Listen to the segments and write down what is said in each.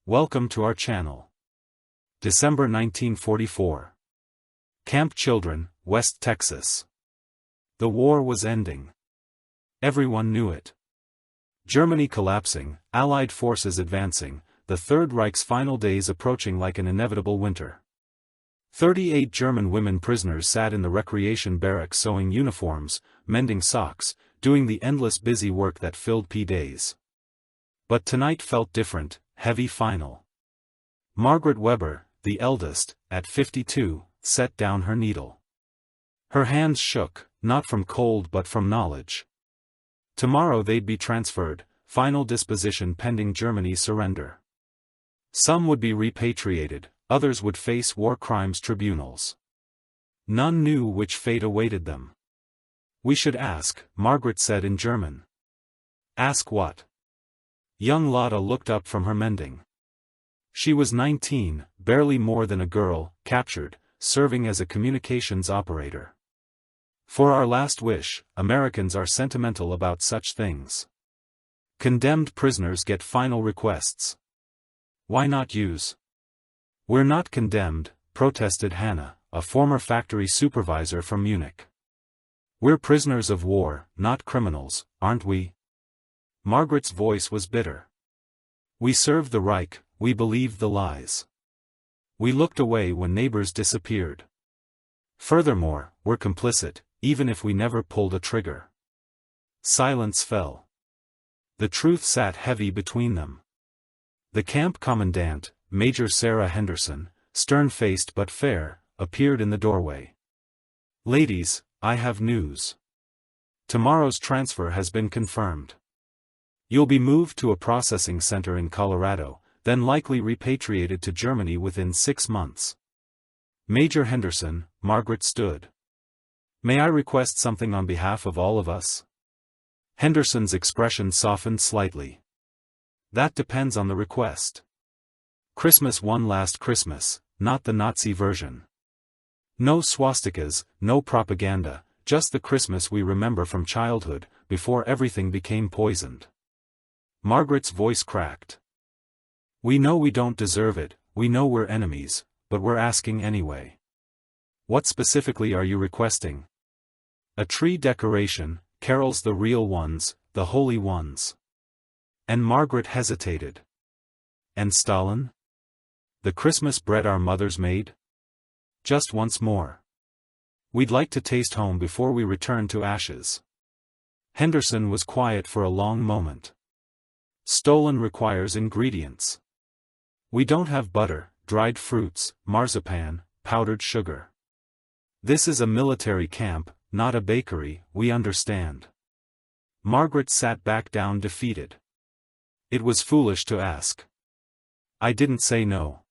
Welcome to our channel. December 1944. Camp Children, West Texas. The war was ending. Everyone knew it. Germany collapsing, Allied forces advancing, the Third Reich's final days approaching like an inevitable winter. 38 German women prisoners sat in the recreation barracks sewing uniforms, mending socks, doing the endless busy work that filled P-days. But tonight felt different, heavy final. Margaret Weber, the eldest, at 52, set down her needle. Her hands shook, not from cold but from knowledge. Tomorrow they'd be transferred, final disposition pending Germany's surrender. Some would be repatriated, others would face war crimes tribunals. None knew which fate awaited them. "We should ask," Margaret said in German. "Ask what?" Young Lotta looked up from her mending. She was 19, barely more than a girl, captured, serving as a communications operator. For our last wish, Americans are sentimental about such things. Condemned prisoners get final requests. Why not use? "We're not condemned," protested Hannah, a former factory supervisor from Munich. "We're prisoners of war, not criminals, aren't we?" Margaret's voice was bitter. "We served the Reich, we believed the lies. We looked away when neighbors disappeared. Furthermore, we're complicit, even if we never pulled a trigger." Silence fell. The truth sat heavy between them. The camp commandant, Major Sarah Henderson, stern-faced but fair, appeared in the doorway. "Ladies, I have news. Tomorrow's transfer has been confirmed. You'll be moved to a processing center in Colorado, then likely repatriated to Germany within 6 months." Major Henderson, Margaret stood. "May I request something on behalf of all of us?" Henderson's expression softened slightly. "That depends on the request. Christmas one last Christmas, not the Nazi version. No swastikas, no propaganda, just the Christmas we remember from childhood, before everything became poisoned." Margaret's voice cracked. "We know we don't deserve it, we know we're enemies, but we're asking anyway. What specifically are you requesting?" "A tree decoration, carols, the real ones, the holy ones." And Margaret hesitated. "And Stalin? The Christmas bread our mothers made? Just once more. We'd like to taste home before we return to ashes." Henderson was quiet for a long moment. "Stolen requires ingredients. We don't have butter, dried fruits, marzipan, powdered sugar. This is a military camp, not a bakery, we understand." Margaret sat back down defeated. "It was foolish to ask. I didn't say no."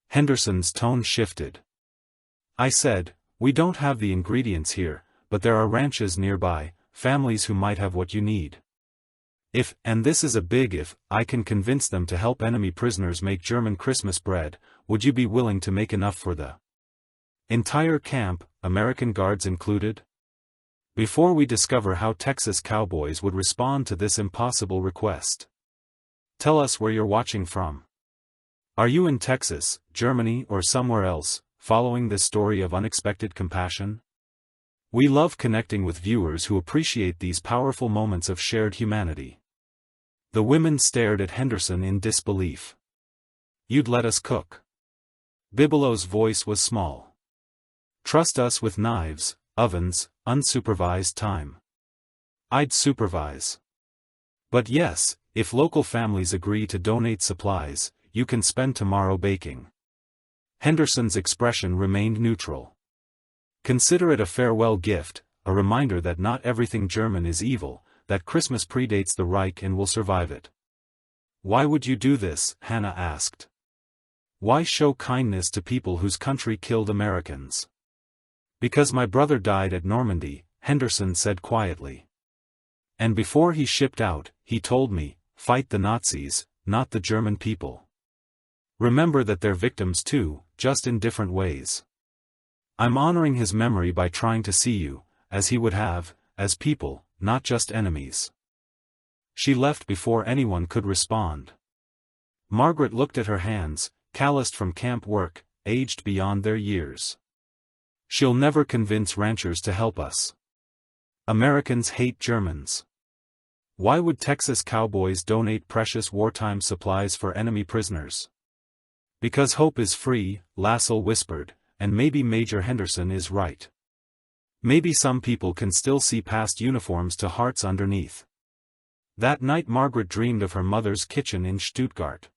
Henderson's tone shifted. "I said, we don't have the ingredients here, but there are ranches nearby, families who might have what you need. If, and this is a big if, I can convince them to help enemy prisoners make German Christmas bread, would you be willing to make enough for the entire camp, American guards included?" Before we discover how Texas Cowboys would respond to this impossible request. Tell us where you're watching from. Are you in Texas, Germany or somewhere else, following this story of unexpected compassion? We love connecting with viewers who appreciate these powerful moments of shared humanity. The women stared at Henderson in disbelief. "You'd let us cook?" Bigelow's voice was small. "Trust us with knives, ovens, unsupervised time. I'd supervise. But yes, if local families agree to donate supplies, you can spend tomorrow baking." Henderson's expression remained neutral. "Consider it a farewell gift, a reminder that not everything German is evil, that Christmas predates the Reich and will survive it." "Why would you do this?" Hannah asked. "Why show kindness to people whose country killed Americans?" "Because my brother died at Normandy," Henderson said quietly. "And before he shipped out, he told me, fight the Nazis, not the German people. Remember that they're victims too, just in different ways. I'm honoring his memory by trying to see you, as he would have, as people, not just enemies." She left before anyone could respond. Margaret looked at her hands, calloused from camp work, aged beyond their years. She'll never convince ranchers to help us. Americans hate Germans. Why would Texas cowboys donate precious wartime supplies for enemy prisoners? Because hope is free, Lassell whispered, and maybe Major Henderson is right. Maybe some people can still see past uniforms to hearts underneath. That night Margaret dreamed of her mother's kitchen in Stuttgart.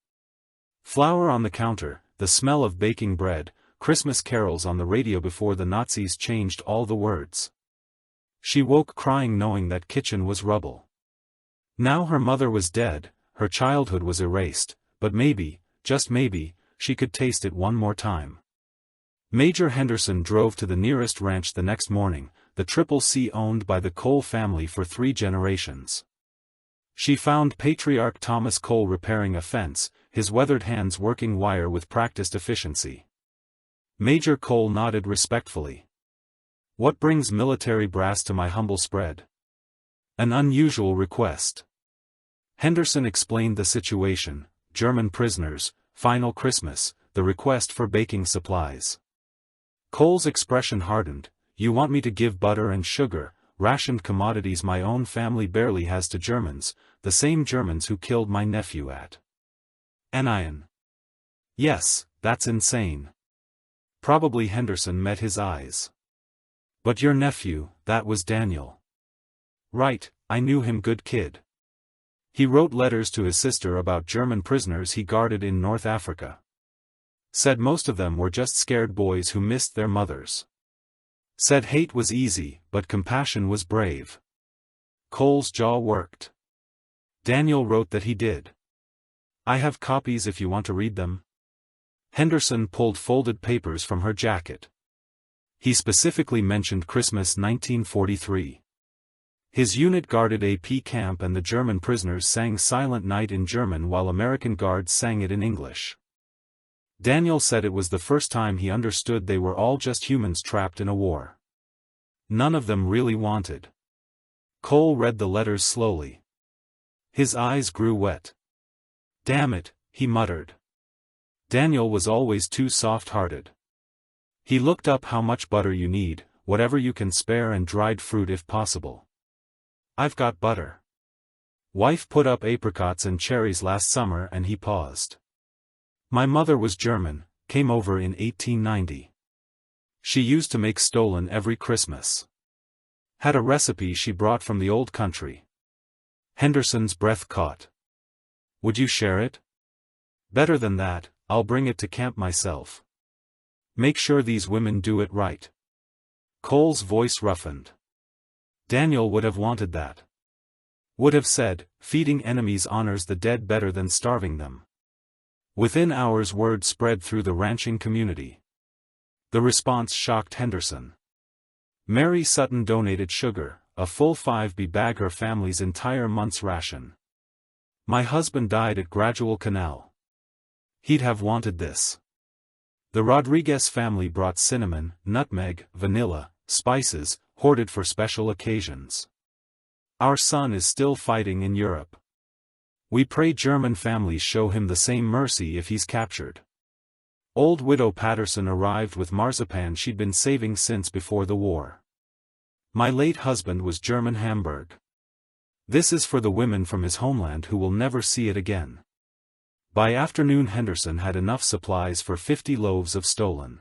Flour on the counter, the smell of baking bread, Christmas carols on the radio before the Nazis changed all the words. She woke crying knowing that kitchen was rubble. Now her mother was dead, her childhood was erased, but maybe, just maybe, she could taste it one more time. Major Henderson drove to the nearest ranch the next morning, the Triple C owned by the Cole family for 3 generations. She found Patriarch Thomas Cole repairing a fence, his weathered hands working wire with practiced efficiency. Major Cole nodded respectfully. "What brings military brass to my humble spread?" "An unusual request." Henderson explained the situation: German prisoners, final Christmas, the request for baking supplies. Cole's expression hardened. "You want me to give butter and sugar, rationed commodities my own family barely has to Germans, the same Germans who killed my nephew at Anion?" "Yes, that's insane." Probably Henderson met his eyes. "But your nephew, that was Daniel." "Right, I knew him, good kid. He wrote letters to his sister about German prisoners he guarded in North Africa. Said most of them were just scared boys who missed their mothers. Said hate was easy, but compassion was brave." Cole's jaw worked. "Daniel wrote that he did. I have copies if you want to read them." Henderson pulled folded papers from her jacket. "He specifically mentioned Christmas 1943. His unit guarded AP camp and the German prisoners sang Silent Night in German while American guards sang it in English. Daniel said it was the first time he understood they were all just humans trapped in a war. None of them really wanted." Cole read the letters slowly. His eyes grew wet. "Damn it," he muttered. Daniel was always too soft-hearted. He looked up how much butter you need, whatever you can spare, and dried fruit if possible. "I've got butter. Wife put up apricots and cherries last summer," and he paused. "My mother was German, came over in 1890. She used to make Stollen every Christmas. Had a recipe she brought from the old country." Henderson's breath caught. "Would you share it?" "Better than that, I'll bring it to camp myself. Make sure these women do it right." Cole's voice roughened. Daniel would have wanted that. Would have said, "Feeding enemies honors the dead better than starving them." Within hours word spread through the ranching community. The response shocked Henderson. Mary Sutton donated sugar, a full 5 bag, her family's entire month's ration. "My husband died at Gradual Canal. He'd have wanted this." The Rodriguez family brought cinnamon, nutmeg, vanilla, spices, hoarded for special occasions. "Our son is still fighting in Europe. We pray German families show him the same mercy if he's captured." Old widow Patterson arrived with marzipan she'd been saving since before the war. "My late husband was German Hamburg. This is for the women from his homeland who will never see it again." By afternoon Henderson had enough supplies for 50 loaves of Stollen.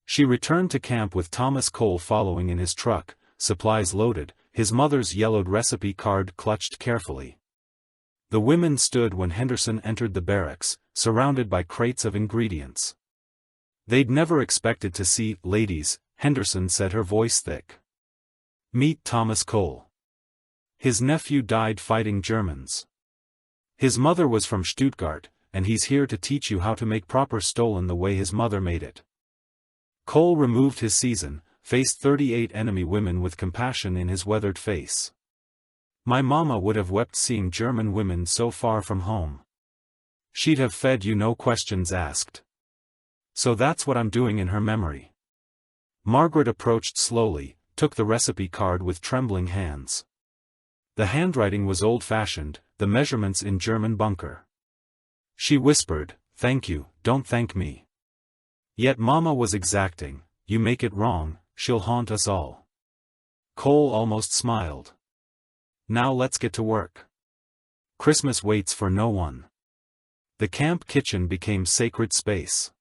She returned to camp with Thomas Cole following in his truck, supplies loaded, his mother's yellowed recipe card clutched carefully. The women stood when Henderson entered the barracks, surrounded by crates of ingredients. They'd never expected to see ladies, Henderson said, her voice thick. "Meet Thomas Cole. His nephew died fighting Germans. His mother was from Stuttgart, and he's here to teach you how to make proper Stollen the way his mother made it." Cole removed his season, faced 38 enemy women with compassion in his weathered face. "My mama would have wept seeing German women so far from home. She'd have fed you no questions asked. So that's what I'm doing in her memory." Margaret approached slowly, took the recipe card with trembling hands. The handwriting was old-fashioned, the measurements in German bunker. She whispered, "Thank you, don't thank me." Yet Mama was exacting. "You make it wrong, she'll haunt us all." Cole almost smiled. "Now let's get to work. Christmas waits for no one." The camp kitchen became sacred space.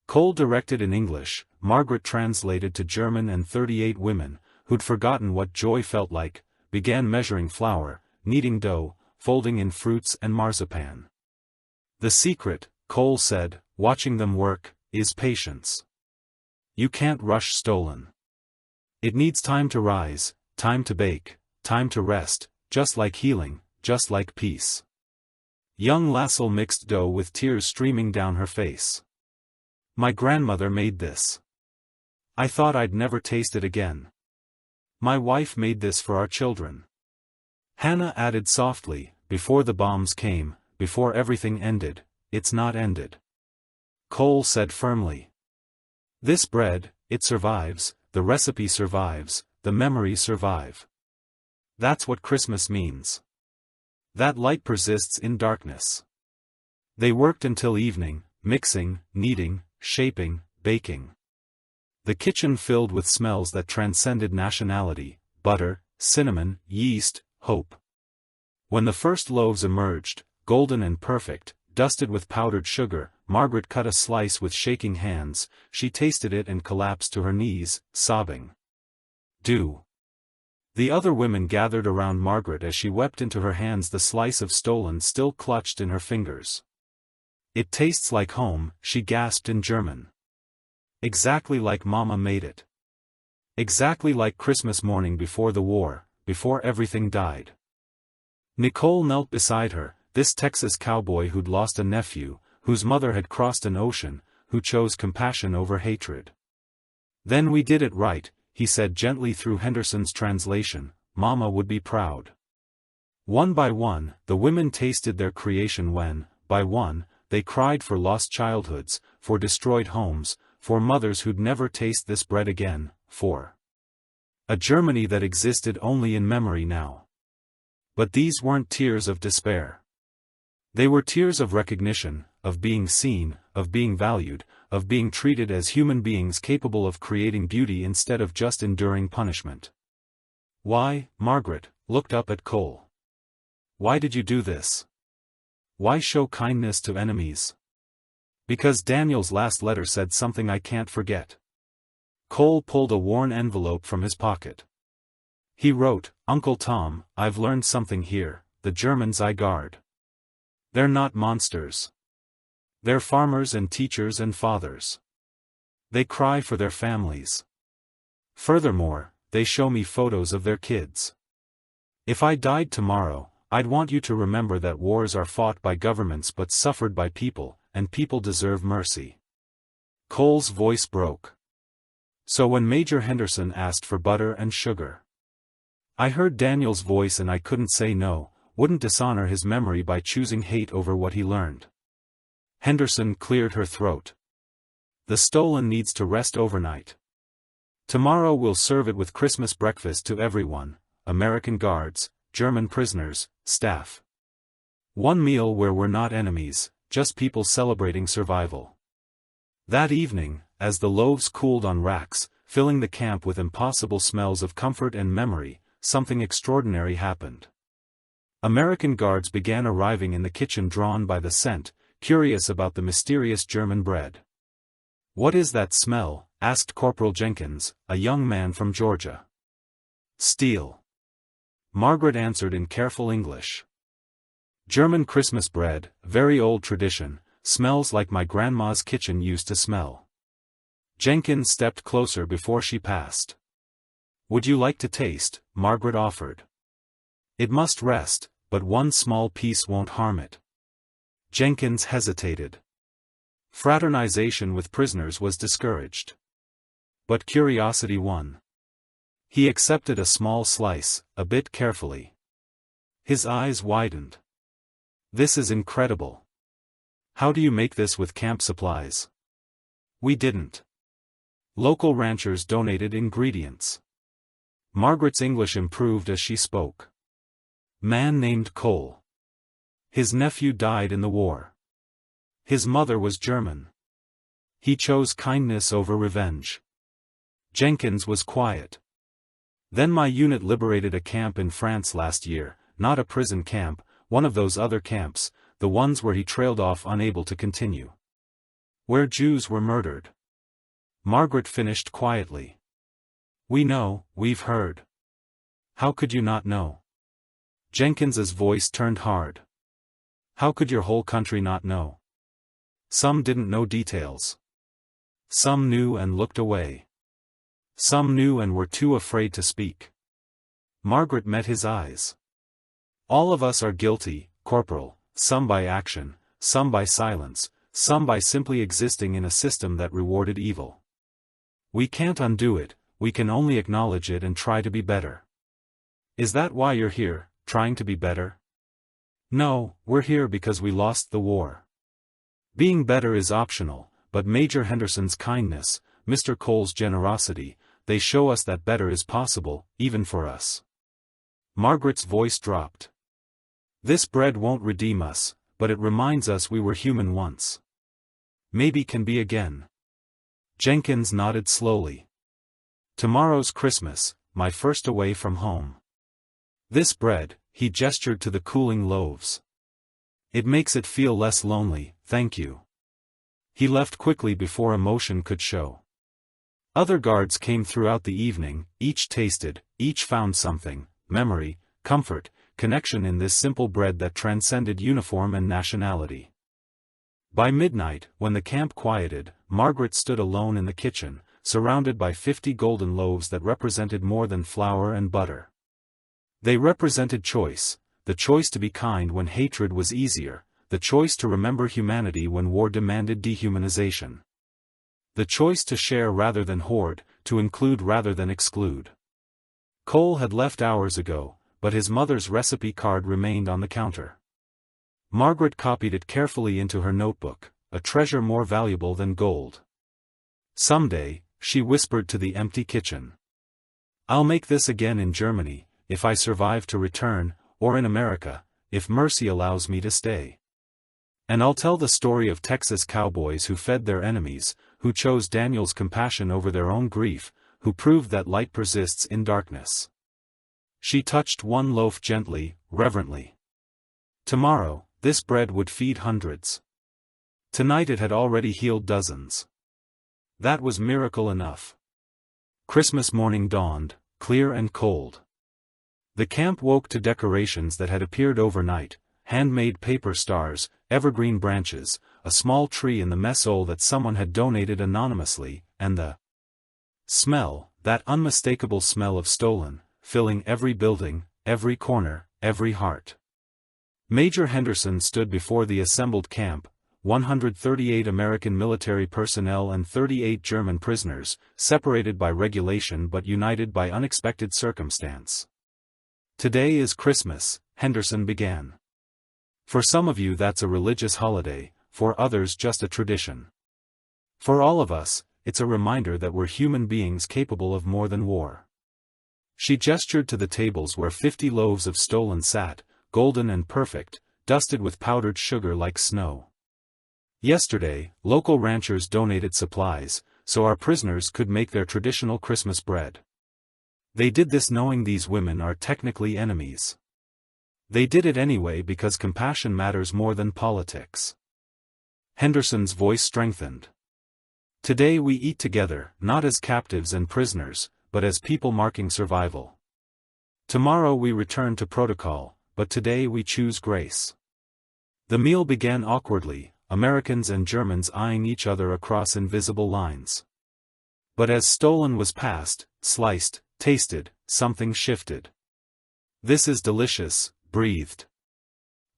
Cole directed in English, Margaret translated to German, and 38 women, who'd forgotten what joy felt like, began measuring flour, kneading dough, folding in fruits and marzipan. "The secret," Cole said, watching them work, "is patience. You can't rush stolen. It needs time to rise, time to bake, time to rest, just like healing, just like peace." Young Lassell mixed dough with tears streaming down her face. "My grandmother made this. I thought I'd never taste it again. My wife made this for our children." Hannah added softly, "Before the bombs came, before everything ended, it's not ended." Cole said firmly, "This bread, it survives, the recipe survives, the memories survive. That's what Christmas means. That light persists in darkness." They worked until evening, mixing, kneading, shaping, baking. The kitchen filled with smells that transcended nationality: butter, cinnamon, yeast, hope. When the first loaves emerged, golden and perfect, dusted with powdered sugar, Margaret cut a slice with shaking hands. She tasted it and collapsed to her knees, sobbing. "Do." The other women gathered around Margaret as she wept into her hands the slice of stollen still clutched in her fingers. "It tastes like home," she gasped in German. "Exactly like Mama made it. Exactly like Christmas morning before the war, before everything died." Nicole knelt beside her, this Texas cowboy who'd lost a nephew, whose mother had crossed an ocean, who chose compassion over hatred. "Then we did it right," he said gently through Henderson's translation. "Mama would be proud." One by one, the women tasted their creation when, by one, they cried for lost childhoods, for destroyed homes, for mothers who'd never taste this bread again, for a Germany that existed only in memory now. But these weren't tears of despair. They were tears of recognition, of being seen, of being valued, of being treated as human beings capable of creating beauty instead of just enduring punishment. "Why?" Margaret looked up at Cole. "Why did you do this? Why show kindness to enemies?" "Because Daniel's last letter said something I can't forget." Cole pulled a worn envelope from his pocket. He wrote, "Uncle Tom, I've learned something here. The Germans I guard. They're not monsters. They're farmers and teachers and fathers. They cry for their families. Furthermore, they show me photos of their kids. If I died tomorrow, I'd want you to remember that wars are fought by governments but suffered by people, and people deserve mercy." Cole's voice broke. "So when Major Henderson asked for butter and sugar, I heard Daniel's voice and I couldn't say no, wouldn't dishonor his memory by choosing hate over what he learned." Henderson cleared her throat. "The stolen needs to rest overnight. Tomorrow we'll serve it with Christmas breakfast to everyone, American guards, German prisoners, staff. One meal where we're not enemies, just people celebrating survival." That evening, as the loaves cooled on racks, filling the camp with impossible smells of comfort and memory, something extraordinary happened. American guards began arriving in the kitchen drawn by the scent, curious about the mysterious German bread. "What is that smell?" asked Corporal Jenkins, a young man from Georgia. "Steel." Margaret answered in careful English. "German Christmas bread, very old tradition, smells like my grandma's kitchen used to smell." Jenkins stepped closer before she passed. "Would you like to taste?" Margaret offered. "It must rest, but one small piece won't harm it." Jenkins hesitated. Fraternization with prisoners was discouraged. But curiosity won. He accepted a small slice, a bit carefully. His eyes widened. "This is incredible. How do you make this with camp supplies?" "We didn't. Local ranchers donated ingredients." Margaret's English improved as she spoke. "Man named Cole. His nephew died in the war. His mother was German. He chose kindness over revenge. Jenkins was quiet. Then my unit liberated a camp in France last year, not a prison camp, one of those other camps, the ones where he trailed off unable to continue. Where Jews were murdered. Margaret finished quietly. We know, we've heard. How could you not know? Jenkins's voice turned hard. How could your whole country not know? Some didn't know details. Some knew and looked away. Some knew and were too afraid to speak. Margaret met his eyes. All of us are guilty, Corporal, some by action, some by silence, some by simply existing in a system that rewarded evil. We can't undo it, we can only acknowledge it and try to be better. Is that why you're here, trying to be better? No, we're here because we lost the war. Being better is optional, but Major Henderson's kindness, Mr. Cole's generosity, they show us that better is possible, even for us. Margaret's voice dropped. This bread won't redeem us, but it reminds us we were human once. Maybe can be again. Jenkins nodded slowly. Tomorrow's Christmas, my first away from home. This bread, he gestured to the cooling loaves. It makes it feel less lonely, thank you. He left quickly before emotion could show. Other guards came throughout the evening, each tasted, each found something, memory, comfort, connection in this simple bread that transcended uniform and nationality. By midnight, when the camp quieted, Margaret stood alone in the kitchen, surrounded by 50 golden loaves that represented more than flour and butter. They represented choice, the choice to be kind when hatred was easier, the choice to remember humanity when war demanded dehumanization. The choice to share rather than hoard, to include rather than exclude. Cole had left hours ago, but his mother's recipe card remained on the counter. Margaret copied it carefully into her notebook, a treasure more valuable than gold. Someday, she whispered to the empty kitchen. I'll make this again in Germany, if I survive to return, or in America, if mercy allows me to stay. And I'll tell the story of Texas cowboys who fed their enemies, who chose Daniel's compassion over their own grief, who proved that light persists in darkness. She touched one loaf gently, reverently. Tomorrow, this bread would feed hundreds. Tonight it had already healed dozens. That was miracle enough. Christmas morning dawned, clear and cold. The camp woke to decorations that had appeared overnight, handmade paper stars, evergreen branches, a small tree in the mess hole that someone had donated anonymously, and the smell, that unmistakable smell of stolen, filling every building, every corner, every heart. Major Henderson stood before the assembled camp, 138 American military personnel and 38 German prisoners, separated by regulation but united by unexpected circumstance. Today is Christmas, Henderson began. For some of you that's a religious holiday, for others just a tradition. For all of us, it's a reminder that we're human beings capable of more than war. She gestured to the tables where 50 loaves of stolen sat, golden and perfect, dusted with powdered sugar like snow. Yesterday, local ranchers donated supplies, so our prisoners could make their traditional Christmas bread. They did this knowing these women are technically enemies. They did it anyway because compassion matters more than politics. Henderson's voice strengthened. Today we eat together, not as captives and prisoners, but as people marking survival. Tomorrow we return to protocol, but today we choose grace. The meal began awkwardly, Americans and Germans eyeing each other across invisible lines. But as stolen was passed, sliced, tasted, something shifted. This is delicious, breathed.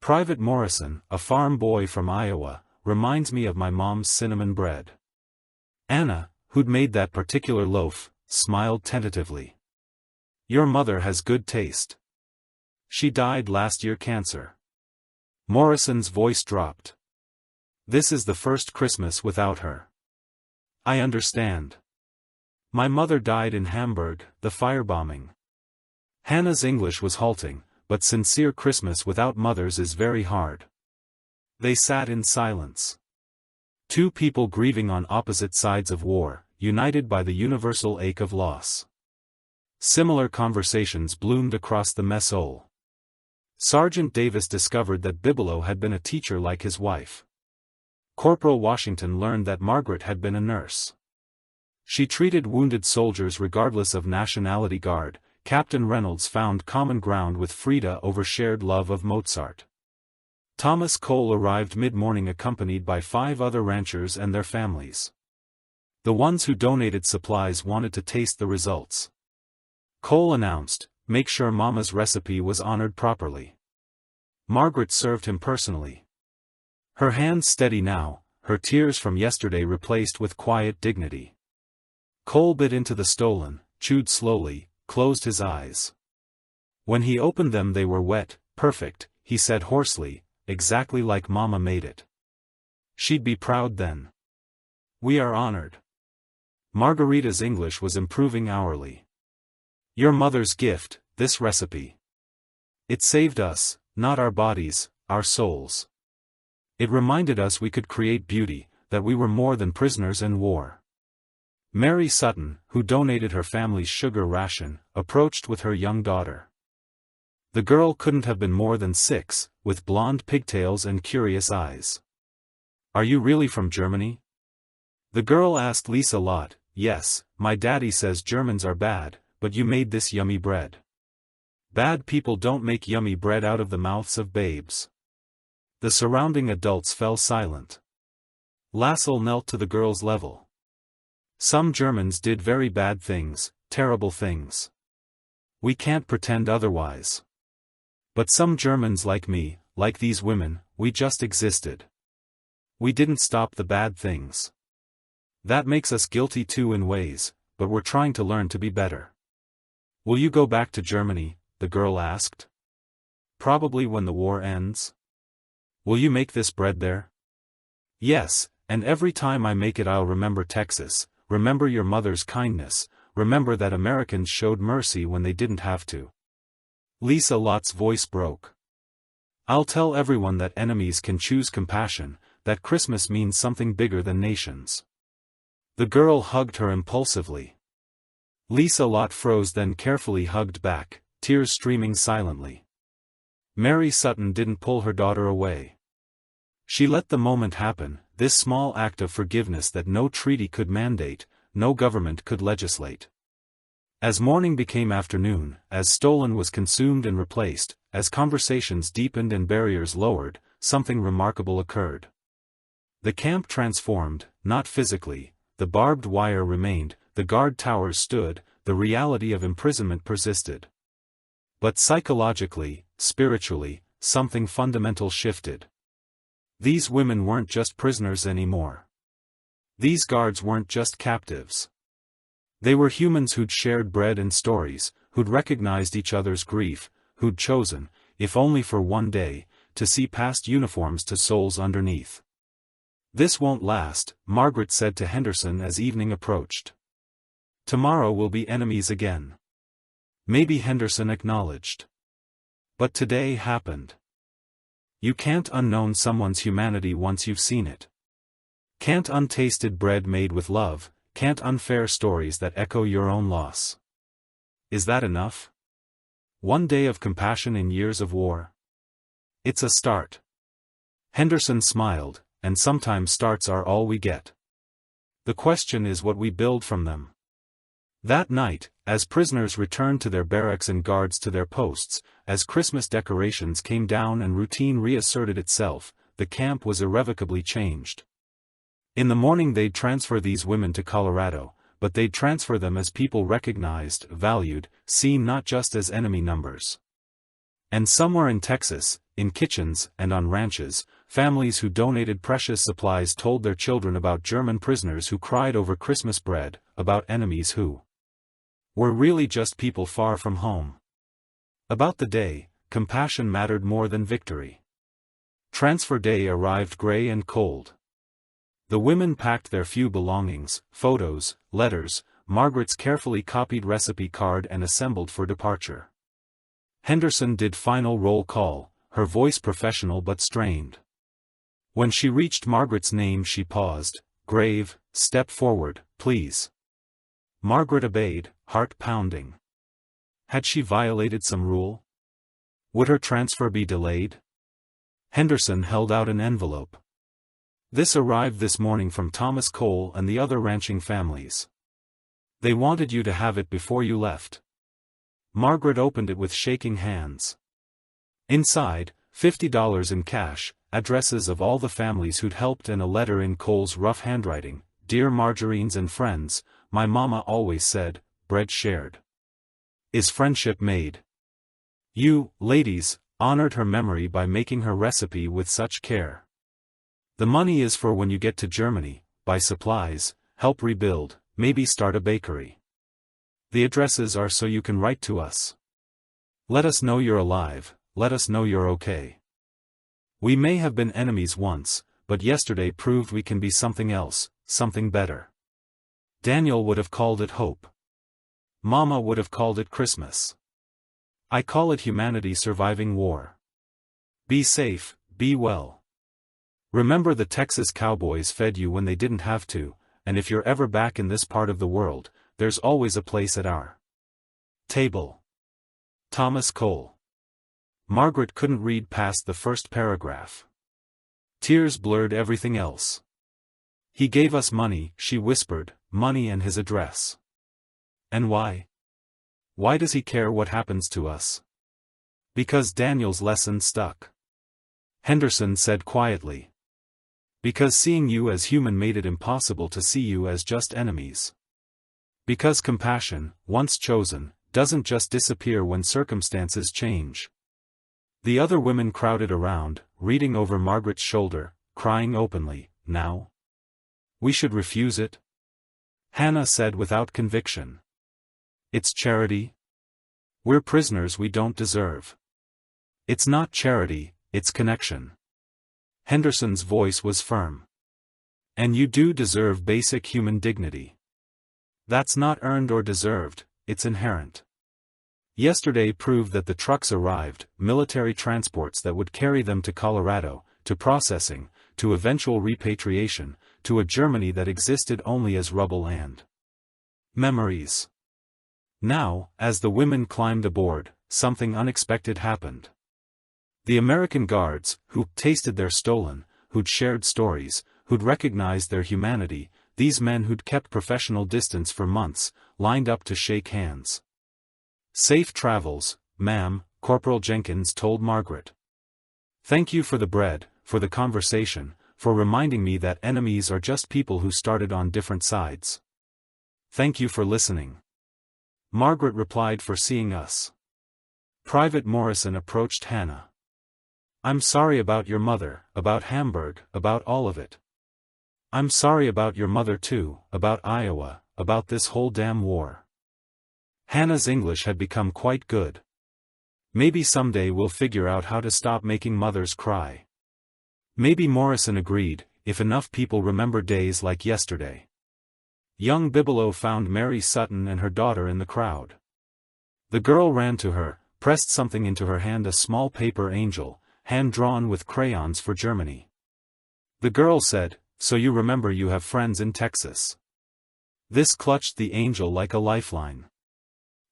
Private Morrison, a farm boy from Iowa, reminds me of my mom's cinnamon bread. Anna, who'd made that particular loaf, smiled tentatively. Your mother has good taste. She died last year cancer. Morrison's voice dropped. This is the first Christmas without her. I understand. My mother died in Hamburg, the firebombing. Hannah's English was halting, but sincere Christmas without mothers is very hard. They sat in silence. Two people grieving on opposite sides of war, united by the universal ache of loss. Similar conversations bloomed across the mess hall. Sergeant Davis discovered that Bibelow had been a teacher like his wife. Corporal Washington learned that Margaret had been a nurse. She treated wounded soldiers regardless of nationality. Guard Captain Reynolds found common ground with Frida over shared love of Mozart. Thomas Cole arrived mid-morning accompanied by 5 other ranchers and their families. The ones who donated supplies wanted to taste the results. Cole announced, "Make sure Mama's recipe was honored properly." Margaret served him personally. Her hands steady now, her tears from yesterday replaced with quiet dignity. Cole bit into the stolon, chewed slowly, closed his eyes. When he opened them they were wet, perfect, he said hoarsely, exactly like Mama made it. She'd be proud then. "We are honored." Margarita's English was improving hourly. "Your mother's gift, this recipe. It saved us, not our bodies, our souls. It reminded us we could create beauty, that we were more than prisoners in war." Mary Sutton, who donated her family's sugar ration, approached with her young daughter. The girl couldn't have been more than 6, with blonde pigtails and curious eyes. "Are you really from Germany?" The girl asked Lisa Lott. "Yes, my daddy says Germans are bad, but you made this yummy bread." "Bad people don't make yummy bread out of the mouths of babes." The surrounding adults fell silent. Lassell knelt to the girl's level. "Some Germans did very bad things, terrible things. We can't pretend otherwise. But some Germans like me, like these women, we just existed. We didn't stop the bad things. That makes us guilty too in ways, but we're trying to learn to be better." "Will you go back to Germany?" the girl asked. "Probably when the war ends." "Will you make this bread there?" "Yes, and every time I make it I'll remember Texas, remember your mother's kindness, remember that Americans showed mercy when they didn't have to." Lisa Lott's voice broke. "I'll tell everyone that enemies can choose compassion, that Christmas means something bigger than nations." The girl hugged her impulsively. Lisa Lott froze, then carefully hugged back, tears streaming silently. Mary Sutton didn't pull her daughter away. She let the moment happen, this small act of forgiveness that no treaty could mandate, no government could legislate. As morning became afternoon, as stolon was consumed and replaced, as conversations deepened and barriers lowered, something remarkable occurred. The camp transformed, not physically, the barbed wire remained, the guard towers stood, the reality of imprisonment persisted. But psychologically, spiritually, something fundamental shifted. These women weren't just prisoners anymore. These guards weren't just captives. They were humans who'd shared bread and stories, who'd recognized each other's grief, who'd chosen, if only for one day, to see past uniforms to souls underneath. "This won't last," Margaret said to Henderson as evening approached. "Tomorrow we'll be enemies again." Maybe Henderson acknowledged. But today happened. You can't unknown someone's humanity once you've seen it. Can't untasted bread made with love, can't unfair stories that echo your own loss. Is that enough? One day of compassion in years of war? It's a start. Henderson smiled, and sometimes starts are all we get. The question is what we build from them. That night, as prisoners returned to their barracks and guards to their posts, as Christmas decorations came down and routine reasserted itself, the camp was irrevocably changed. In the morning they'd transfer these women to Colorado, but they'd transfer them as people recognized, valued, seen not just as enemy numbers. And somewhere in Texas, in kitchens and on ranches, families who donated precious supplies told their children about German prisoners who cried over Christmas bread, about enemies who were really just people far from home. About the day, compassion mattered more than victory. Transfer day arrived gray and cold. The women packed their few belongings, photos, letters, Margaret's carefully copied recipe card, and assembled for departure. Henderson did final roll call, her voice professional but strained. When she reached Margaret's name she paused, grave, "Step forward, please." Margaret obeyed, heart pounding. Had she violated some rule? Would her transfer be delayed? Henderson held out an envelope. "This arrived this morning from Thomas Cole and the other ranching families. They wanted you to have it before you left." Margaret opened it with shaking hands. Inside, $50 in cash, addresses of all the families who'd helped and a letter in Cole's rough handwriting. "Dear Margarines and friends, my mama always said, bread shared is friendship made. You, ladies, honored her memory by making her recipe with such care. The money is for when you get to Germany, buy supplies, help rebuild, maybe start a bakery. The addresses are so you can write to us. Let us know you're alive, let us know you're okay. We may have been enemies once, but yesterday proved we can be something else, something better. Daniel would have called it hope. Mama would have called it Christmas. I call it humanity surviving war. Be safe, be well. Remember the Texas Cowboys fed you when they didn't have to, and if you're ever back in this part of the world, there's always a place at our table. Thomas Cole." Margaret couldn't read past the first paragraph. Tears blurred everything else. "He gave us money," she whispered, "money and his address. And why? Why does he care what happens to us?" "Because Daniel's lesson stuck," Henderson said quietly. "Because seeing you as human made it impossible to see you as just enemies. Because compassion, once chosen, doesn't just disappear when circumstances change." The other women crowded around, reading over Margaret's shoulder, crying openly. "Now? We should refuse it?" Hannah said without conviction. "It's charity? We're prisoners we don't deserve." "It's not charity, it's connection." Henderson's voice was firm. "And you do deserve basic human dignity. That's not earned or deserved, it's inherent. Yesterday proved that the trucks arrived, military transports that would carry them to Colorado, to processing, to eventual repatriation, to a Germany that existed only as rubble and memories. Now, as the women climbed aboard, something unexpected happened. The American guards, who tasted their stolen, who'd shared stories, who'd recognized their humanity, these men who'd kept professional distance for months, lined up to shake hands. "Safe travels, ma'am," Corporal Jenkins told Margaret. "Thank you for the bread, for the conversation, for reminding me that enemies are just people who started on different sides. Thank you for listening." Margaret replied, "For seeing us." Private Morrison approached Hannah. "I'm sorry about your mother, about Hamburg, about all of it. I'm sorry about your mother too, about Iowa, about this whole damn war." Hannah's English had become quite good. "Maybe someday we'll figure out how to stop making mothers cry." Maybe, Morrison agreed, if enough people remember days like yesterday. Young Bibelow found Mary Sutton and her daughter in the crowd. The girl ran to her, pressed something into her hand, a small paper angel, hand-drawn with crayons for Germany. The girl said, "So you remember you have friends in Texas." This clutched the angel like a lifeline.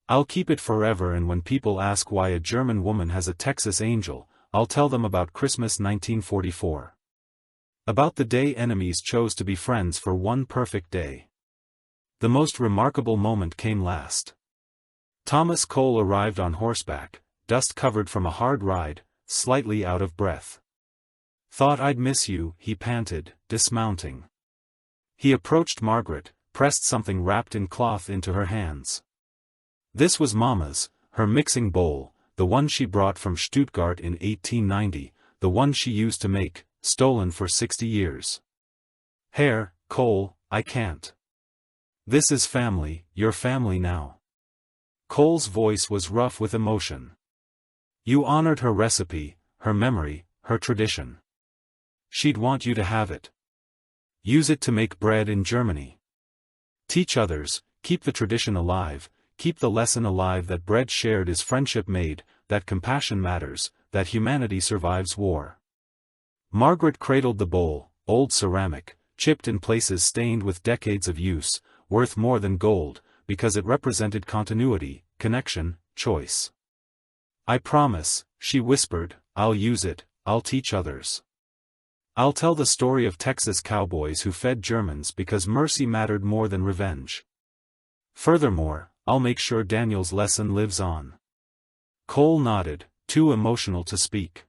"I'll keep it forever, and when people ask why a German woman has a Texas angel, I'll tell them about Christmas 1944. About the day enemies chose to be friends for one perfect day." The most remarkable moment came last. Thomas Cole arrived on horseback, dust-covered from a hard ride, slightly out of breath. "Thought I'd miss you," he panted, dismounting. He approached Margaret, pressed something wrapped in cloth into her hands. This was Mama's, her mixing bowl, the one she brought from Stuttgart in 1890, the one she used to make, stolen for 60 years. "Herr Cole, I can't. This is family, your family now." Cole's voice was rough with emotion. "You honored her recipe, her memory, her tradition. She'd want you to have it. Use it to make bread in Germany. Teach others, keep the tradition alive, keep the lesson alive that bread shared is friendship made, that compassion matters, that humanity survives war." Margaret cradled the bowl, old ceramic, chipped in places stained with decades of use, worth more than gold, because it represented continuity, connection, choice. "I promise," she whispered, "I'll use it, I'll teach others. I'll tell the story of Texas cowboys who fed Germans because mercy mattered more than revenge. Furthermore, I'll make sure Daniel's lesson lives on." Cole nodded, too emotional to speak.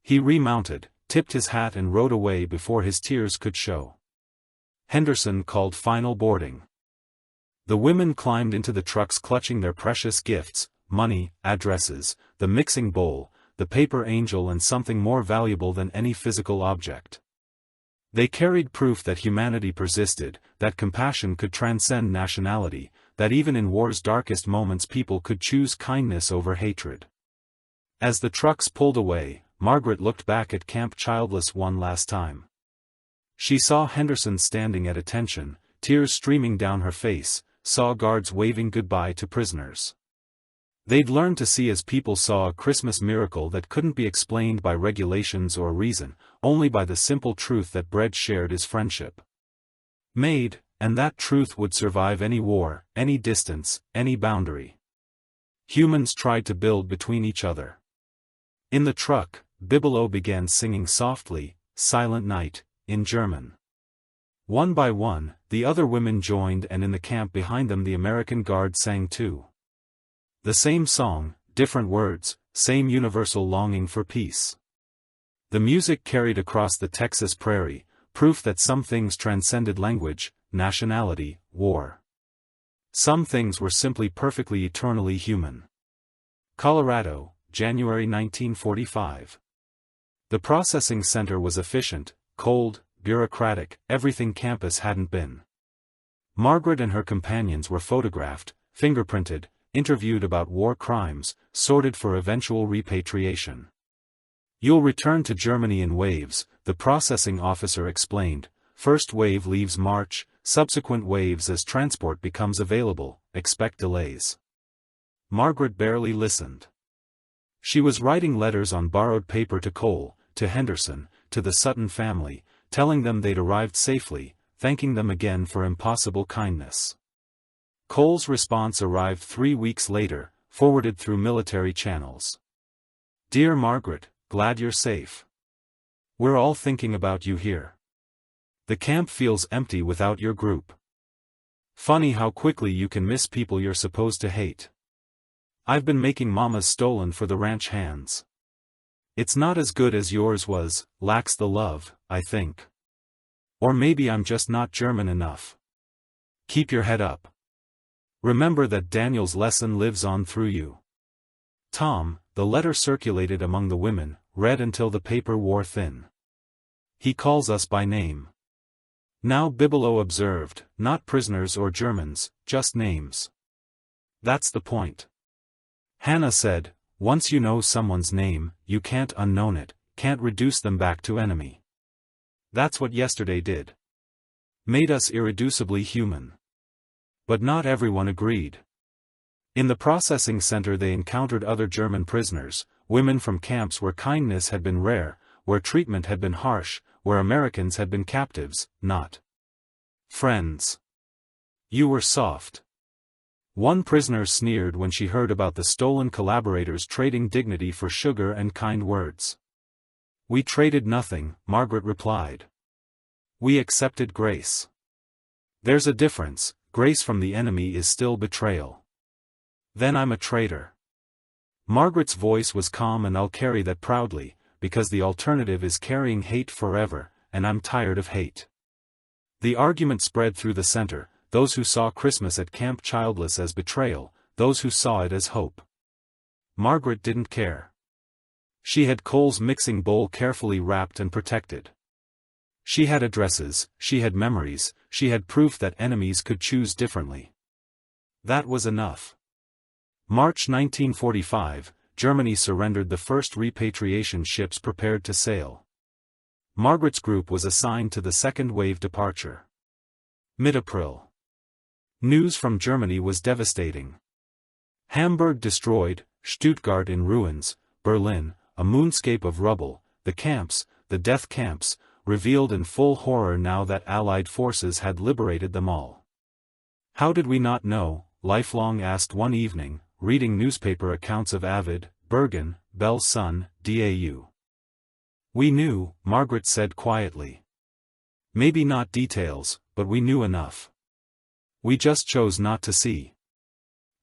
He remounted, tipped his hat and rode away before his tears could show. Henderson called final boarding. The women climbed into the trucks clutching their precious gifts, money, addresses, the mixing bowl, the paper angel and something more valuable than any physical object. They carried proof that humanity persisted, that compassion could transcend nationality, that even in war's darkest moments people could choose kindness over hatred. As the trucks pulled away, Margaret looked back at Camp Childless one last time. She saw Henderson standing at attention, tears streaming down her face, saw guards waving goodbye to prisoners. They'd learned to see as people saw a Christmas miracle that couldn't be explained by regulations or reason, only by the simple truth that bread shared is friendship made, and that truth would survive any war, any distance, any boundary. Humans tried to build between each other. In the truck, Bibelow began singing softly, "Silent Night," in German. One by one, the other women joined and in the camp behind them the American Guard sang too. The same song, different words, same universal longing for peace. The music carried across the Texas prairie, proof that some things transcended language, nationality, war. Some things were simply perfectly eternally human. Colorado, January 1945. The processing center was efficient, cold, bureaucratic, everything campus hadn't been. Margaret and her companions were photographed, fingerprinted, interviewed about war crimes, sorted for eventual repatriation. "You'll return to Germany in waves," the processing officer explained. "First wave leaves March, subsequent waves as transport becomes available, expect delays." Margaret barely listened. She was writing letters on borrowed paper to Cole, to Henderson, to the Sutton family, telling them they'd arrived safely, thanking them again for impossible kindness. Cole's response arrived 3 weeks later, forwarded through military channels. "Dear Margaret, glad you're safe. We're all thinking about you here. The camp feels empty without your group. Funny how quickly you can miss people you're supposed to hate. I've been making Mama's stolen for the ranch hands. It's not as good as yours was, lacks the love, I think. Or maybe I'm just not German enough. Keep your head up. Remember that Daniel's lesson lives on through you. Tom." The letter circulated among the women, read until the paper wore thin. "He calls us by name." Now Bibelow observed, "Not prisoners or Germans, just names. That's the point." Hannah said, "Once you know someone's name, you can't unknown it, can't reduce them back to enemy. That's what yesterday did. Made us irreducibly human." But not everyone agreed. In the processing center they encountered other German prisoners, women from camps where kindness had been rare, where treatment had been harsh, where Americans had been captives, not friends. "You were soft." One prisoner sneered when she heard about the stolen collaborators trading dignity for sugar and kind words. "We traded nothing," Margaret replied. "We accepted grace. There's a difference, grace from the enemy is still betrayal." "Then I'm a traitor." Margaret's voice was calm, "and I'll carry that proudly, because the alternative is carrying hate forever, and I'm tired of hate." The argument spread through the center, those who saw Christmas at Camp Childless as betrayal, those who saw it as hope. Margaret didn't care. She had Cole's mixing bowl carefully wrapped and protected. She had addresses, she had memories, she had proof that enemies could choose differently. That was enough. March 1945, Germany surrendered the first repatriation ships prepared to sail. Margaret's group was assigned to the second wave departure. Mid-April. News from Germany was devastating. Hamburg destroyed, Stuttgart in ruins, Berlin, a moonscape of rubble, the camps, the death camps, revealed in full horror now that Allied forces had liberated them all. How did we not know? Lifelong asked one evening, reading newspaper accounts of Avid, Bergen, Bell's son, DAU. We knew, Margaret said quietly. Maybe not details, but we knew enough. We just chose not to see.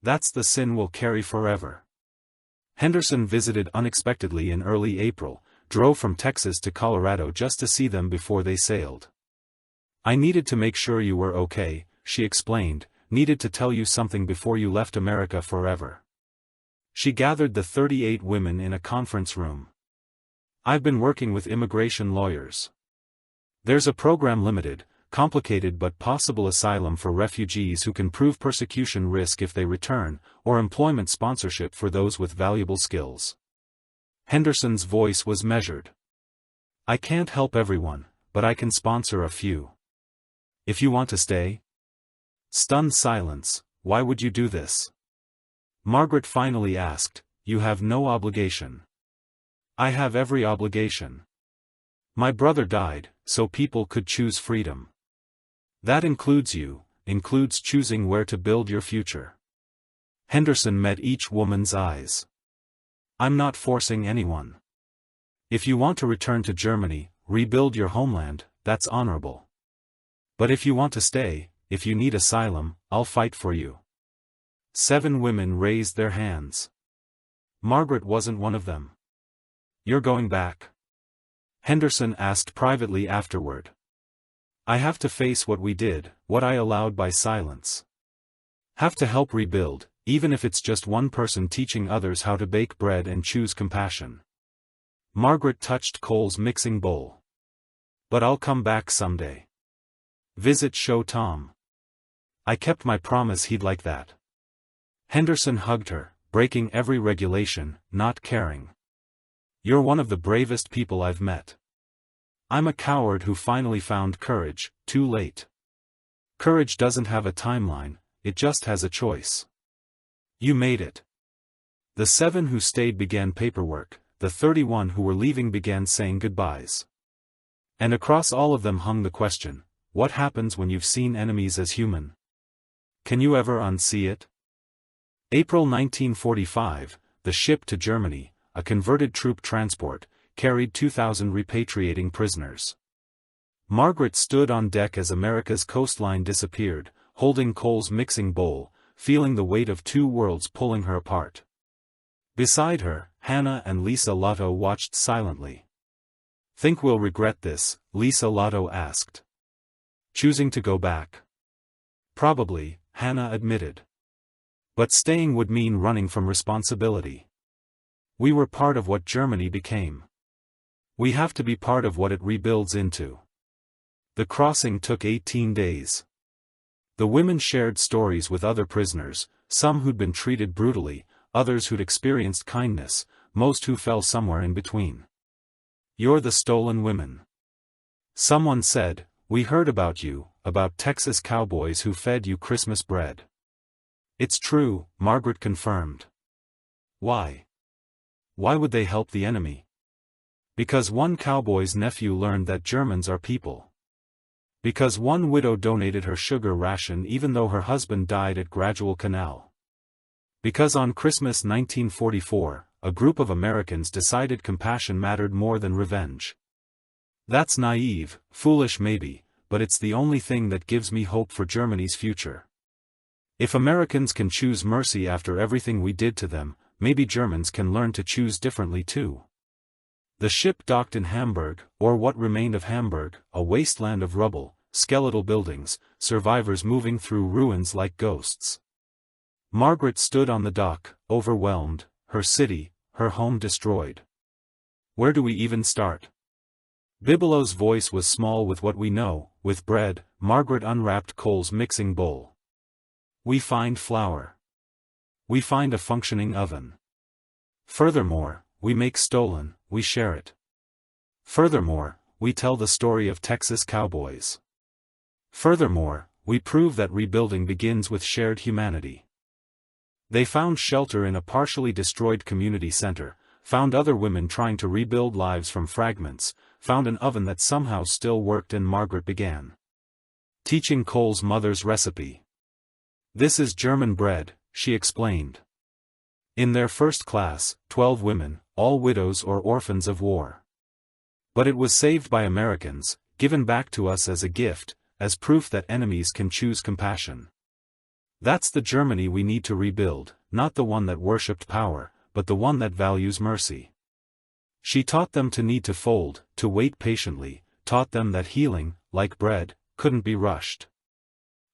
That's the sin we'll carry forever. Henderson visited unexpectedly in early April, drove from Texas to Colorado just to see them before they sailed. I needed to make sure you were okay, she explained, needed to tell you something before you left America forever. She gathered the 38 women in a conference room. I've been working with immigration lawyers. There's a program limited, complicated but possible asylum for refugees who can prove persecution risk if they return, or employment sponsorship for those with valuable skills. Henderson's voice was measured. I can't help everyone, but I can sponsor a few. If you want to stay? Stunned silence. Why would you do this? Margaret finally asked. You have no obligation. I have every obligation. My brother died, so people could choose freedom. That includes you, includes choosing where to build your future. Henderson met each woman's eyes. I'm not forcing anyone. If you want to return to Germany, rebuild your homeland, that's honorable. But if you want to stay, if you need asylum, I'll fight for you. 7 women raised their hands. Margaret wasn't one of them. You're going back? Henderson asked privately afterward. I have to face what we did, what I allowed by silence. Have to help rebuild, even if it's just one person teaching others how to bake bread and choose compassion. Margaret touched Cole's mixing bowl. But I'll come back someday. Visit show Tom. I kept my promise he'd like that. Henderson hugged her, breaking every regulation, not caring. You're one of the bravest people I've met. I'm a coward who finally found courage, too late. Courage doesn't have a timeline, it just has a choice. You made it. The 7 who stayed began paperwork, the 31 who were leaving began saying goodbyes. And across all of them hung the question, what happens when you've seen enemies as human? Can you ever unsee it? April 1945, the ship to Germany, a converted troop transport, carried 2,000 repatriating prisoners. Margaret stood on deck as America's coastline disappeared, holding Cole's mixing bowl, feeling the weight of 2 worlds pulling her apart. Beside her, Hannah and Lisa Lotto watched silently. Think we'll regret this? Lisa Lotto asked. Choosing to go back? Probably, Hannah admitted. But staying would mean running from responsibility. We were part of what Germany became. We have to be part of what it rebuilds into. The crossing took 18 days. The women shared stories with other prisoners, some who'd been treated brutally, others who'd experienced kindness, most who fell somewhere in between. You're the stolen women. Someone said, we heard about you, about Texas cowboys who fed you Christmas bread. It's true, Margaret confirmed. Why? Why would they help the enemy? Because one cowboy's nephew learned that Germans are people. Because one widow donated her sugar ration even though her husband died at Gradual Canal. Because on Christmas 1944, a group of Americans decided compassion mattered more than revenge. That's naive, foolish maybe, but it's the only thing that gives me hope for Germany's future. If Americans can choose mercy after everything we did to them, maybe Germans can learn to choose differently too. The ship docked in Hamburg, or what remained of Hamburg, a wasteland of rubble, skeletal buildings, survivors moving through ruins like ghosts. Margaret stood on the dock, overwhelmed, her city, her home destroyed. Where do we even start? Bigelow's voice was small. With what we know, with bread, Margaret unwrapped Cole's mixing bowl. We find flour. We find a functioning oven. Furthermore, we make stolen, we share it. Furthermore, we tell the story of Texas cowboys. Furthermore, we prove that rebuilding begins with shared humanity. They found shelter in a partially destroyed community center, found other women trying to rebuild lives from fragments, found an oven that somehow still worked, and Margaret began teaching Cole's mother's recipe. "This is German bread," she explained. In their first class, 12 women, all widows or orphans of war. But it was saved by Americans, given back to us as a gift, as proof that enemies can choose compassion. That's the Germany we need to rebuild, not the one that worshipped power, but the one that values mercy. She taught them to need to fold, to wait patiently, taught them that healing, like bread, couldn't be rushed.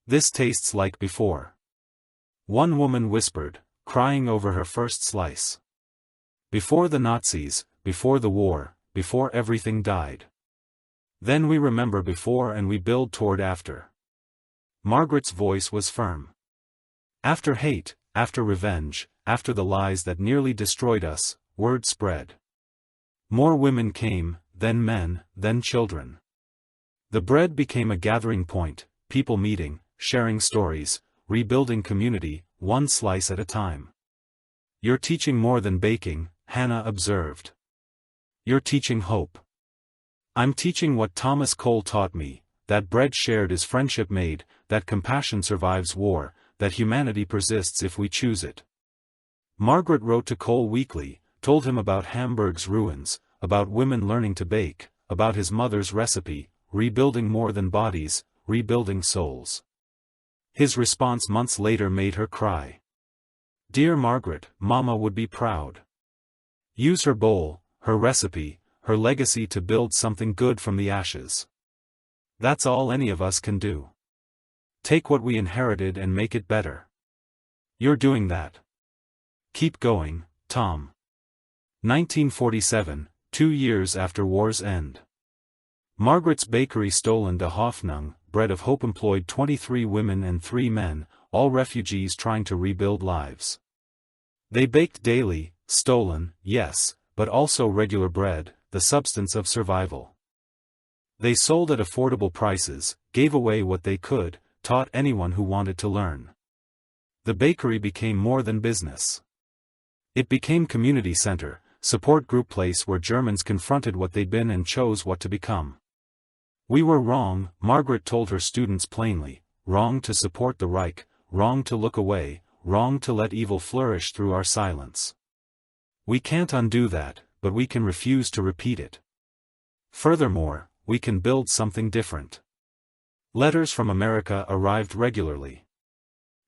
"This tastes like before," one woman whispered, crying over her first slice. "Before the Nazis, before the war, before everything died. Then we remember before and we build toward after." Margaret's voice was firm. After hate, after revenge, after the lies that nearly destroyed us, word spread. More women came, then men, then children. The bread became a gathering point, people meeting, sharing stories, rebuilding community, one slice at a time. "You're teaching more than baking," Hannah observed. "You're teaching hope." "I'm teaching what Thomas Cole taught me, that bread shared is friendship made, that compassion survives war, that humanity persists if we choose it." Margaret wrote to Cole weekly, told him about Hamburg's ruins, about women learning to bake, about his mother's recipe, rebuilding more than bodies, rebuilding souls. His response months later made her cry. "Dear Margaret, Mama would be proud. Use her bowl, her recipe, her legacy to build something good from the ashes. That's all any of us can do. Take what we inherited and make it better. You're doing that. Keep going, Tom." 1947, 2 years after war's end. Margaret's bakery Stolen de Hoffnung, Bread of Hope, employed 23 women and 3 men, all refugees trying to rebuild lives. They baked daily, stolen, yes, but also regular bread, the substance of survival. They sold at affordable prices, gave away what they could, taught anyone who wanted to learn. The bakery became more than business. It became community center, support group, place where Germans confronted what they'd been and chose what to become. "We were wrong," Margaret told her students plainly, "wrong to support the Reich, wrong to look away, wrong to let evil flourish through our silence. We can't undo that, but we can refuse to repeat it. Furthermore, we can build something different." Letters from America arrived regularly.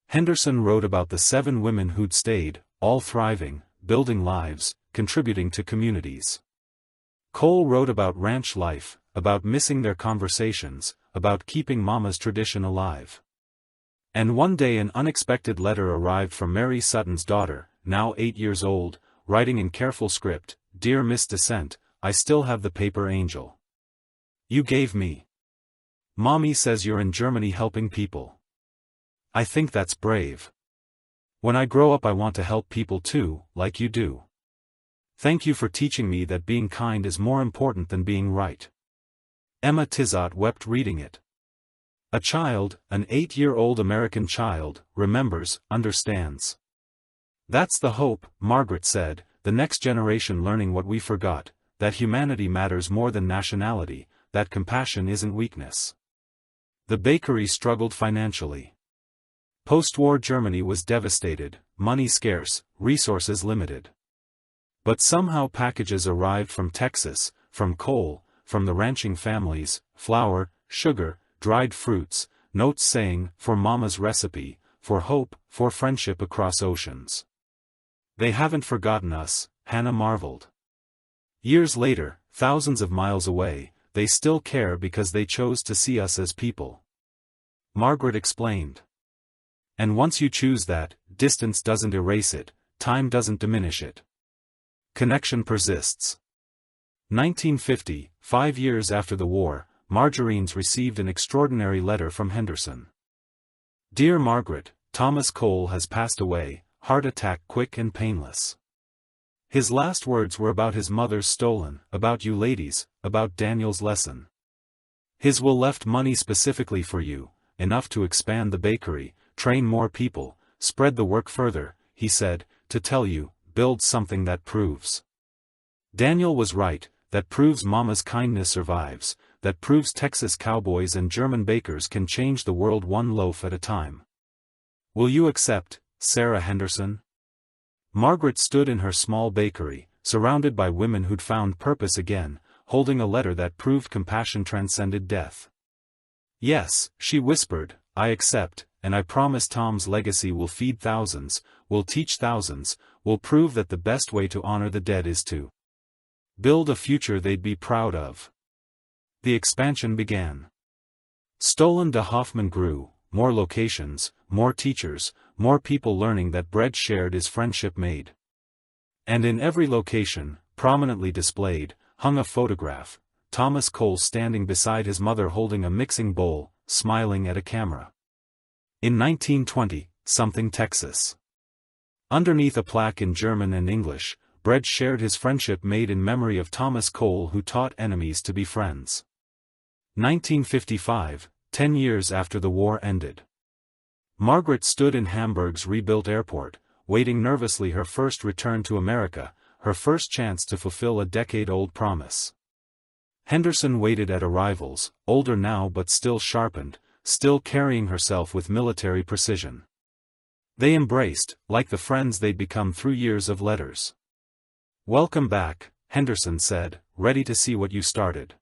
Henderson wrote about the 7 women who'd stayed, all thriving, building lives, contributing to communities. Cole wrote about ranch life, about missing their conversations, about keeping Mama's tradition alive. And one day an unexpected letter arrived from Mary Sutton's daughter, now 8 years old, writing in careful script, "Dear Miss Descent, I still have the paper angel you gave me. Mommy says you're in Germany helping people. I think that's brave. When I grow up I want to help people too, like you do. Thank you for teaching me that being kind is more important than being right." Emma Tizot wept reading it. A child, an 8-year-old American child, remembers, understands. "That's the hope," Margaret said, "the next generation learning what we forgot, that humanity matters more than nationality, that compassion isn't weakness." The bakery struggled financially. Post-war Germany was devastated, money scarce, resources limited. But somehow packages arrived from Texas, from Cole, from the ranching families, flour, sugar, dried fruits, notes saying, "For Mama's recipe, for hope, for friendship across oceans." "They haven't forgotten us," Hannah marveled. Years later, thousands of miles away, they still care because they chose to see us as people. Margaret explained. And once you choose that, distance doesn't erase it, time doesn't diminish it. Connection persists. 1950, 5 years after the war, Margarines received an extraordinary letter from Henderson. "Dear Margaret, Thomas Cole has passed away, heart attack, quick and painless. His last words were about his mother's stolen, about you ladies, about Daniel's lesson. His will left money specifically for you, enough to expand the bakery, train more people, spread the work further," he said, "to tell you, build something that proves. Daniel was right, that proves Mama's kindness survives, that proves Texas cowboys and German bakers can change the world one loaf at a time. Will you accept, Sarah Henderson? Margaret stood in her small bakery, surrounded by women who'd found purpose again, holding a letter that proved compassion transcended death. Yes, she whispered, I accept, and I promise Tom's legacy will feed thousands, will teach thousands, will prove that the best way to honor the dead is to build a future they'd be proud of. The expansion began. Stolen de Hoffman grew, more locations, more teachers, more people learning that bread shared is friendship made. And in every location, prominently displayed, hung a photograph, Thomas Cole standing beside his mother holding a mixing bowl, smiling at a camera. In 1920-something Texas. Underneath a plaque in German and English, bread shared his friendship made in memory of Thomas Cole who taught enemies to be friends. 1955, 10 years after the war ended. Margaret stood in Hamburg's rebuilt airport, waiting nervously her first return to America, her first chance to fulfill a decade-old promise. Henderson waited at arrivals, older now but still sharpened, still carrying herself with military precision. They embraced, like the friends they'd become through years of letters. Welcome back, Henderson said, ready to see what you started.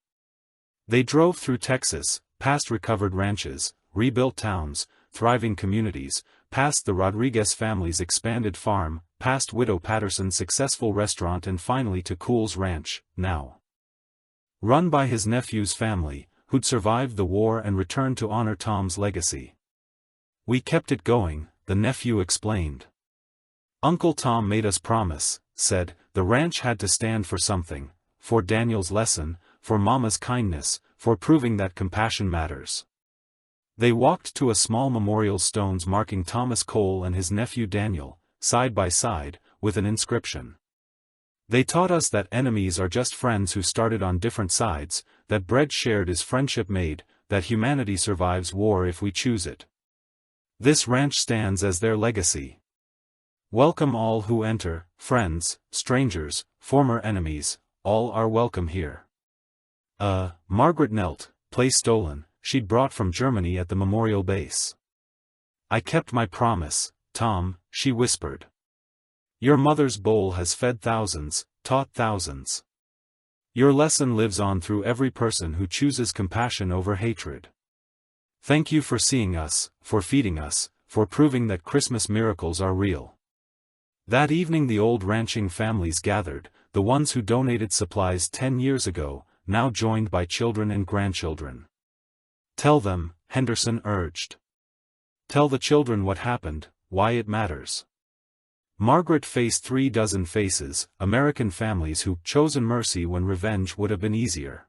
They drove through Texas, past recovered ranches, rebuilt towns, thriving communities, past the Rodriguez family's expanded farm, past Widow Patterson's successful restaurant and finally to Cool's ranch, now run by his nephew's family, who'd survived the war and returned to honor Tom's legacy. We kept it going, the nephew explained. Uncle Tom made us promise, said, the ranch had to stand for something, for Daniel's lesson, for Mama's kindness, for proving that compassion matters. They walked to a small memorial stones marking Thomas Cole and his nephew Daniel, side by side, with an inscription. They taught us that enemies are just friends who started on different sides, that bread shared is friendship made, that humanity survives war if we choose it. This ranch stands as their legacy. Welcome all who enter, friends, strangers, former enemies, all are welcome here. Margaret knelt, place stolen, she'd brought from Germany at the memorial base. I kept my promise, Tom, she whispered. Your mother's bowl has fed thousands, taught thousands. Your lesson lives on through every person who chooses compassion over hatred. Thank you for seeing us, for feeding us, for proving that Christmas miracles are real. That evening the old ranching families gathered, the ones who donated supplies 10 years ago, now joined by children and grandchildren. Tell them, Henderson urged. Tell the children what happened, why it matters. Margaret faced 36 faces, American families who'd chosen mercy when revenge would have been easier.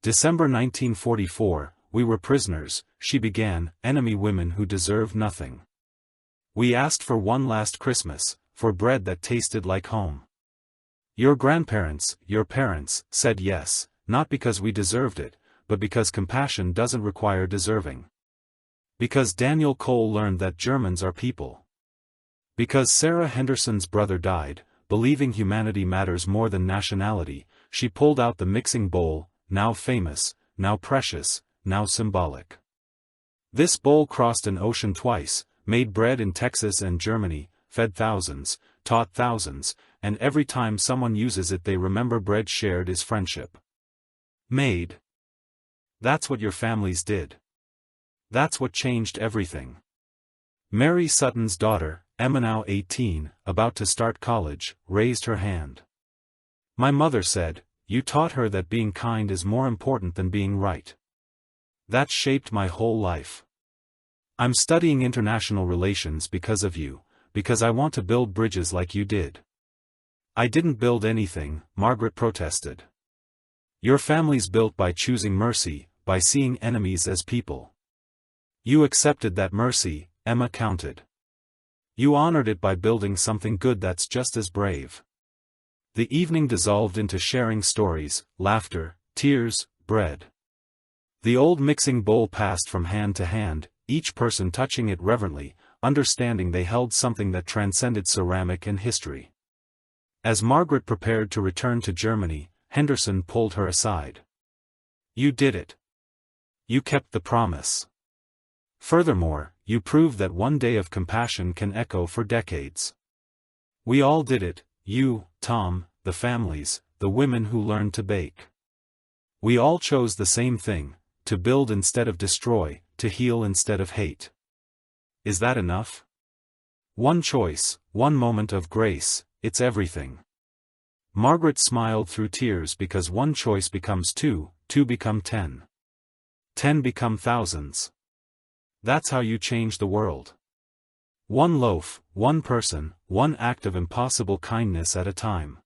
December 1944, we were prisoners, she began, enemy women who deserved nothing. We asked for one last Christmas, for bread that tasted like home. Your grandparents, your parents, said yes, not because we deserved it, but because compassion doesn't require deserving. Because Daniel Cole learned that Germans are people. Because Sarah Henderson's brother died, believing humanity matters more than nationality, she pulled out the mixing bowl, now famous, now precious, now symbolic. This bowl crossed an ocean twice, made bread in Texas and Germany, fed thousands, taught thousands, and every time someone uses it they remember bread shared is friendship made. That's what your families did. That's what changed everything. Mary Sutton's daughter, Emma, now 18, about to start college, raised her hand. My mother said, you taught her that being kind is more important than being right. That shaped my whole life. I'm studying international relations because of you, because I want to build bridges like you did. I didn't build anything, Margaret protested. Your family's built by choosing mercy, by seeing enemies as people. You accepted that mercy, Emma counted. You honored it by building something good that's just as brave. The evening dissolved into sharing stories, laughter, tears, bread. The old mixing bowl passed from hand to hand, each person touching it reverently, understanding they held something that transcended ceramic and history. As Margaret prepared to return to Germany, Henderson pulled her aside. You did it. You kept the promise. Furthermore, you proved that one day of compassion can echo for decades. We all did it, you, Tom, the families, the women who learned to bake. We all chose the same thing, to build instead of destroy, to heal instead of hate. Is that enough? One choice, one moment of grace, it's everything. Margaret smiled through tears because one choice becomes two, two become 10. 10 become thousands. That's how you change the world. One loaf, one person, one act of impossible kindness at a time.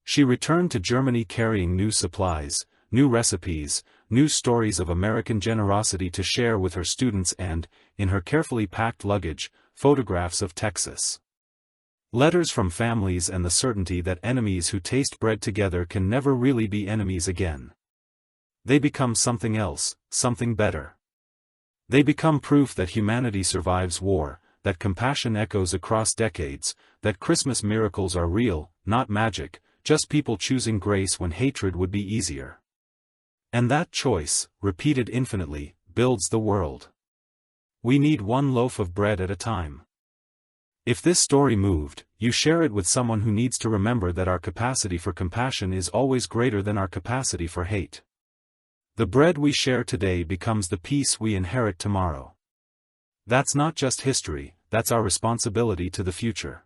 She returned to Germany carrying new supplies, new recipes, new stories of American generosity to share with her students and, in her carefully packed luggage, photographs of Texas. Letters from families and the certainty that enemies who taste bread together can never really be enemies again. They become something else, something better. They become proof that humanity survives war, that compassion echoes across decades, that Christmas miracles are real, not magic, just people choosing grace when hatred would be easier. And that choice, repeated infinitely, builds the world. We need one loaf of bread at a time. If this story moved, you share it with someone who needs to remember that our capacity for compassion is always greater than our capacity for hate. The bread we share today becomes the peace we inherit tomorrow. That's not just history, that's our responsibility to the future.